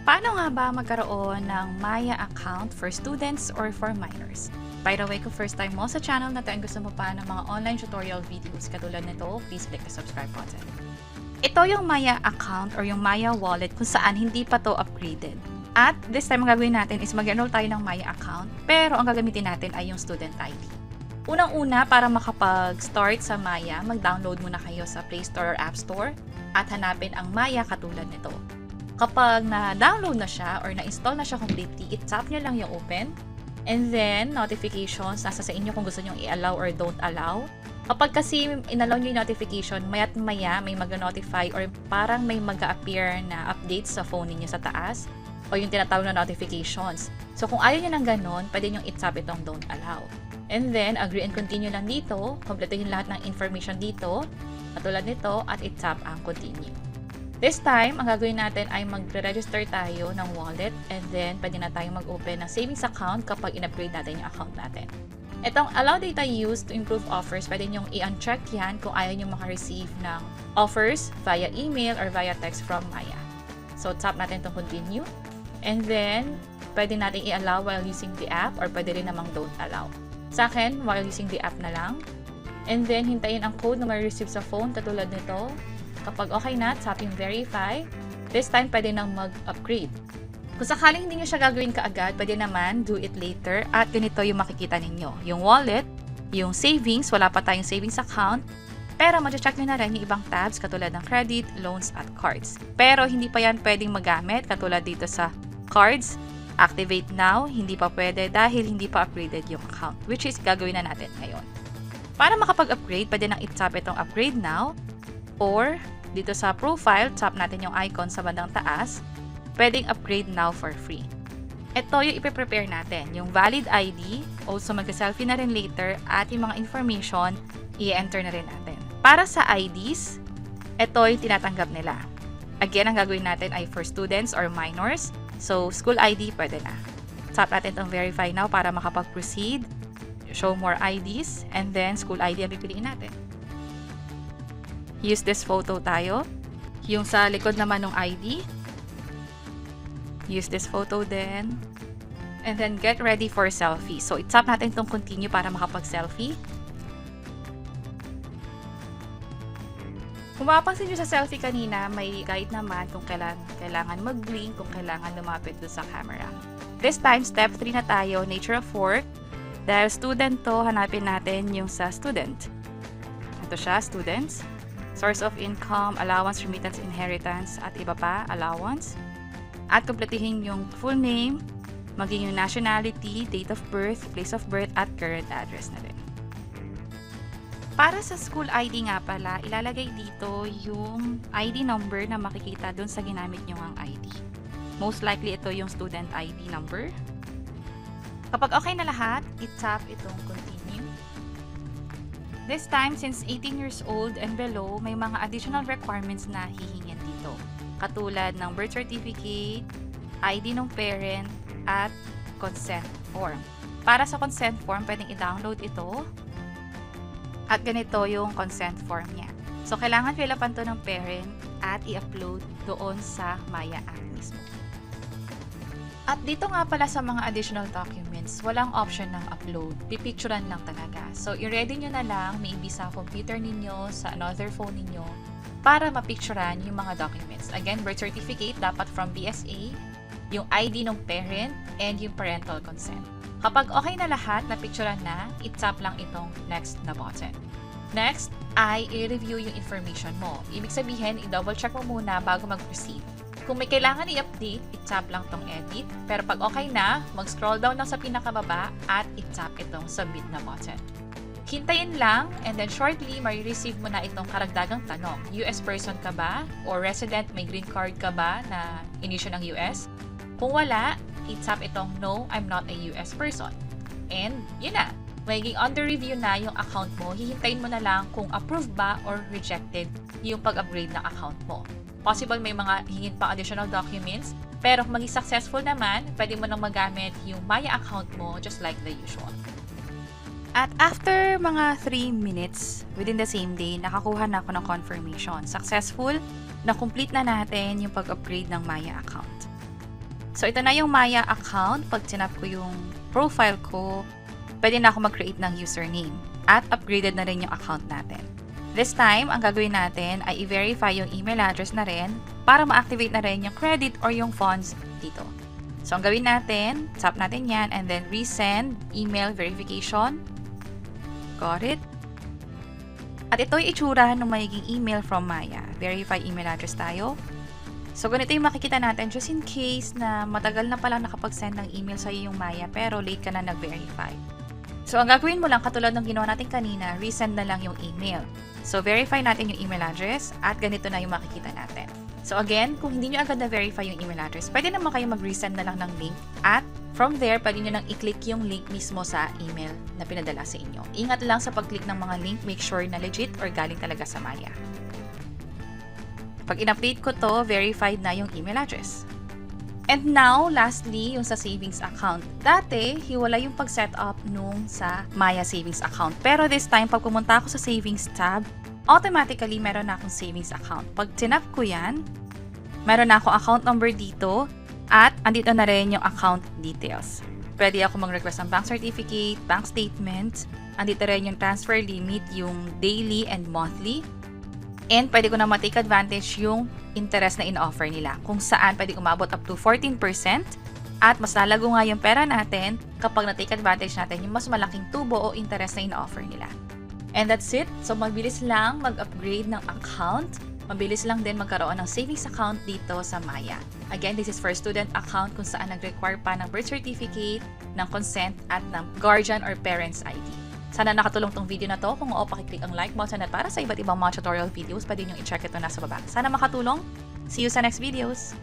Paano nga ba magkaroon ng Maya account for students or for minors? By the way, kung first time mo sa channel na to and gusto mo pa ng mga online tutorial videos katulad nito, please click the subscribe button. Ito yung Maya account or yung Maya wallet kung saan hindi pa to upgraded. At this time, ang gagawin natin is mag-enroll tayo ng Maya account, pero ang gagamitin natin ay yung student ID. Unang-una, para makapag-start sa Maya, mag-download muna kayo sa Play Store or App Store at hanapin ang Maya katulad nito. Kapag na-download na siya or na-install na siya completely, i-tap nyo lang yung open. And then, notifications, nasa sa inyo kung gusto nyo i-allow or don't allow. Kapag kasi in-allow nyo yung notification, maya't maya may mag-notify or parang may mag-appear na updates sa phone niyo sa taas o yung tinatawag na notifications. So, kung ayaw nyo ng ganon, pwede nyo i-tap itong don't allow. And then, agree and continue lang dito. Kompletuhin lahat ng information dito, katulad nito, at i-tap ang continue. This time, ang gagawin natin ay magre-register tayo ng wallet and then pwede na tayong mag-open ng savings account kapag in-upgrade natin yung account natin. Itong allow data used to improve offers, pwede nyong i-uncheck yan kung ayaw nyo makareceive ng offers via email or via text from Maya. So, tap natin itong continue. And then, pwede natin i-allow while using the app or pwede rin namang don't allow. Sa akin, while using the app na lang. And then, hintayin ang code na ma-receive sa phone katulad nito. Kapag okay na, tap yung verify. This time, pwede nang mag-upgrade. Kung sakaling hindi nyo siya gagawin kaagad, pwede naman do it later at ganito yung makikita ninyo. Yung wallet, yung savings, wala pa tayong savings account, pero mag-check nyo na rin yung ibang tabs katulad ng credit, loans, at cards. Pero hindi pa yan pwedeng magamit katulad dito sa cards. Activate now, hindi pa pwede dahil hindi pa upgraded yung account, which is gagawin na natin ngayon. Para makapag-upgrade, pwede nang i-tap itong upgrade now or dito sa profile, tap natin yung icon sa bandang taas, pwedeng upgrade now for free. Ito yung ipiprepare natin, yung valid ID, also mag-selfie na rin later, at yung mga information, i-enter na rin natin. Para sa IDs, ito yung tinatanggap nila. Again, ang gagawin natin ay for students or minors, so school ID pwede na. Tap natin itong verify now para makapag-proceed, show more IDs, and then school ID ang pipiliin natin. Use this photo tayo. Yung sa likod naman ng ID. Use this photo din. And then get ready for selfie. So, i-tap natin itong continue para makapag-selfie. Kung mapapansin nyo sa selfie kanina, may guide naman kung kailangan mag-blink, kung kailangan lumapit doon sa camera. This time, step 3 na tayo, nature of work. Dahil student to, hanapin natin yung sa student. Ito siya, students. Source of income, allowance, remittance, inheritance, at iba pa, allowance. At kumpletuhin yung full name, maging yung nationality, date of birth, place of birth, at current address na rin. Para sa school ID nga pala, ilalagay dito yung ID number na makikita dun sa ginamit nyo ang ID. Most likely ito yung student ID number. Kapag okay na lahat, i-tap itong continue. This time, since 18 years old and below, may mga additional requirements na hihingin dito. Katulad ng birth certificate, ID ng parent, at consent form. Para sa consent form, pwedeng i-download ito. At ganito yung consent form niya. So, kailangan fill upan to ng parent at i-upload doon sa Maya app mismo. At dito nga pala sa mga additional documents, walang option ng upload. Pipicturean lang talaga. So, i-ready nyo na lang, maybe sa computer ninyo, sa another phone ninyo, para mapicturean yung mga documents. Again, birth certificate dapat from BSA, yung ID ng parent, and yung parental consent. Kapag okay na lahat, na-picturean na, i-tap lang itong next na button. Next, ay i-review yung information mo. Ibig sabihin, i-double check mo muna bago mag-proceed. Kung may kailangan i-update, i-tap lang tong edit. Pero pag okay na, mag-scroll down lang sa pinakababa at i-tap itong submit na button. Hintayin lang and then shortly, may-receive mo na itong karagdagang tanong. US person ka ba? Or resident, may green card ka ba na inisyu ng US? Kung wala, i-tap itong no, I'm not a US person. And yun na. Magiging under review na yung account mo. Hihintayin mo na lang kung approved ba or rejected yung pag-upgrade ng account mo. Possible may mga hingin pa additional documents, pero kung maging successful naman, pwede mo nang magamit yung Maya account mo just like the usual. At after mga 3 minutes, within the same day, nakakuha na ako ng confirmation. Successful, na-complete na natin yung pag-upgrade ng Maya account. So, ito na yung Maya account. Pag tinap ko yung profile ko, pwede na ako mag-create ng username. At upgraded na rin yung account natin. This time, ang gagawin natin ay i-verify yung email address na rin para ma-activate na rin yung credit or yung funds dito. So, ang gawin natin, tap natin yan and then resend email verification. Got it? At ito yung itsura ng magiging email from Maya. Verify email address tayo. So, ganito yung makikita natin just in case na matagal na palang nakapag-send ng email sa'yo yung Maya pero late ka na nag-verify. So, ang gagawin mo lang katulad ng ginawa natin kanina, resend na lang yung email. So, verify natin yung email address at ganito na yung makikita natin. So, again, kung hindi nyo agad na-verify yung email address, pwede naman kayo mag-resend na lang ng link at from there, pwede nyo nang i-click yung link mismo sa email na pinadala sa inyo. Ingat lang sa pag-click ng mga link, make sure na legit or galing talaga sa Maya. Pag in-update ko to, verified na yung email address. And now, lastly, yung sa savings account. Dati, hiwala yung pag-set up nung sa Maya savings account. Pero this time, pag pumunta ako sa savings tab, automatically meron na akong savings account. Pag tinap ko yan, meron na akong account number dito at andito na rin yung account details. Pwede ako mag-request ng bank certificate, bank statement, andito rin yung transfer limit, yung daily and monthly. And pwede ko na ma-take advantage yung interest na in-offer nila. Kung saan pwede umabot up to 14% at mas lalago nga yung pera natin kapag na-take advantage natin yung mas malaking tubo o interest na in-offer nila. And that's it. So, mabilis lang mag-upgrade ng account. Mabilis lang din magkaroon ng savings account dito sa Maya. Again, this is for student account kung saan nag-require pa ng birth certificate, ng consent at ng guardian or parents ID. Sana nakatulong tong video na to. Kung oo, pakiclick ang like button at para sa iba't ibang mga tutorial videos, pwede nyo i-check ito nasa baba. Sana makatulong. See you sa next videos!